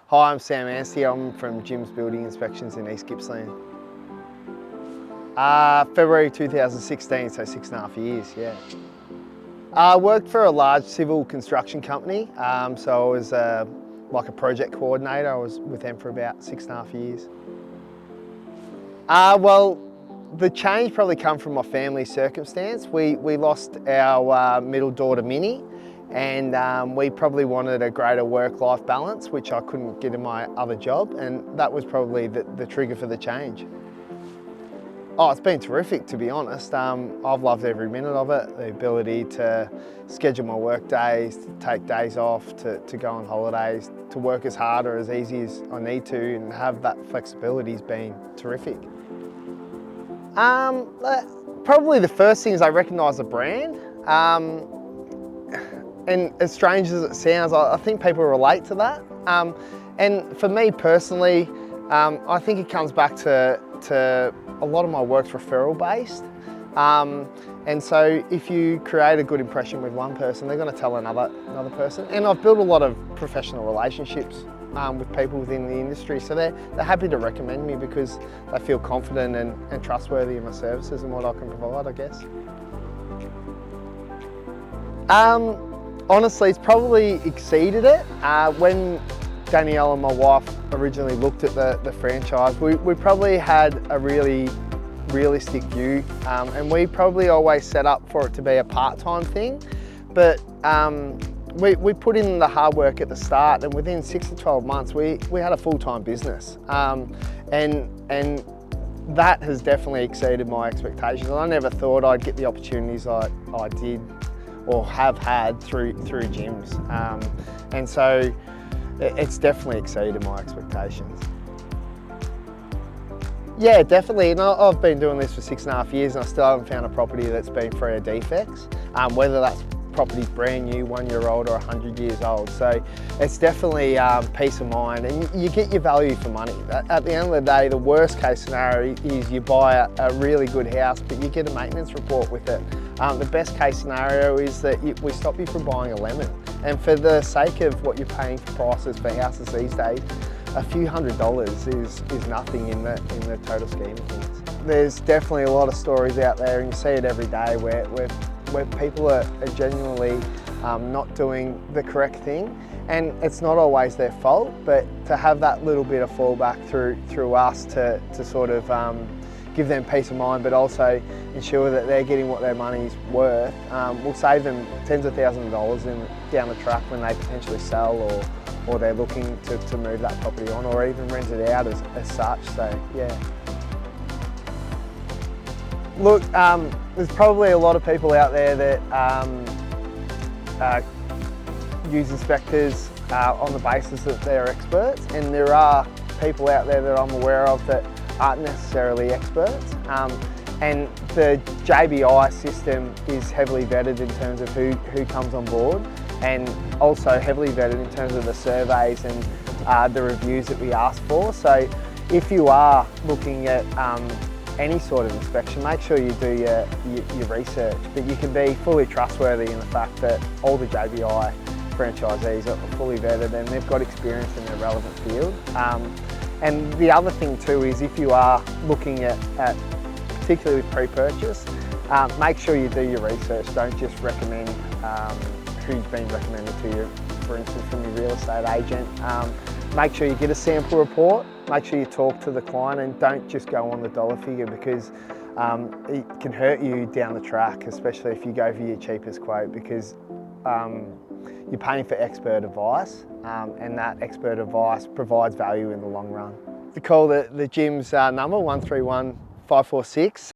Hi, I'm Sam Antsee. I'm from Jim's Building Inspections in East Gippsland. February 2016, so 6.5 years, yeah. I worked for a large civil construction company, so I was like a project coordinator. I was with them for about 6.5 years. Well, the change probably come from my family circumstance. We lost our middle daughter, Minnie, and we probably wanted a greater work-life balance, which I couldn't get in my other job, and that was probably the trigger for the change. Oh, it's been terrific, to be honest. I've loved every minute of it. The ability to schedule my work days, to take days off, to go on holidays, to work as hard or as easy as I need to, and have that flexibility has been terrific. Probably the first thing is I recognise the brand. And as strange as it sounds, I think people relate to that. And for me personally, I think it comes back to a lot of my work's referral based. And so if you create a good impression with one person, they're going to tell another person. And I've built a lot of professional relationships with people within the industry, so they're happy to recommend me because they feel confident and trustworthy in my services and what I can provide, I guess. Honestly, it's probably exceeded it. When Danielle and my wife originally looked at the franchise, we probably had a really realistic view, and we probably always set up for it to be a part-time thing, but we put in the hard work at the start, and within 6 to 12 months we had a full-time business, and that has definitely exceeded my expectations. I never thought I'd get the opportunities I did or have had through gyms, and so it's definitely exceeded my expectations. Yeah, definitely, and I've been doing this for 6.5 years and I still haven't found a property that's been free of defects, whether that's property's brand new, 1 year old, or 100 years old. So it's definitely peace of mind, and you get your value for money. At the end of the day, the worst case scenario is you buy a really good house, but you get a maintenance report with it. The best case scenario is that we stop you from buying a lemon. And for the sake of what you're paying for prices for houses these days, a few $100s is nothing in the total scheme of things. There's definitely a lot of stories out there, and you see it every day where people are genuinely not doing the correct thing, and it's not always their fault, but to have that little bit of fallback through us to sort of give them peace of mind, but also ensure that they're getting what their money's worth, will save them tens of thousands of dollars down the track when they potentially sell or they're looking to move that property on, or even rent it out as such. So yeah. Look, there's probably a lot of people out there that use inspectors on the basis that they're experts, and there are people out there that I'm aware of that aren't necessarily experts. And the JBI system is heavily vetted in terms of who comes on board, and also heavily vetted in terms of the surveys and the reviews that we ask for. So if you are looking at any sort of inspection, make sure you do your research, but you can be fully trustworthy in the fact that all the JBI franchisees are fully vetted and they've got experience in their relevant field. And the other thing too is, if you are looking at particularly with pre-purchase, make sure you do your research. Don't just recommend who's been recommended to you, for instance from your real estate agent. Make sure you get a sample report, make sure you talk to the client, and don't just go on the dollar figure, because it can hurt you down the track, especially if you go for your cheapest quote, because you're paying for expert advice, and that expert advice provides value in the long run. To call the gym's number, 131 546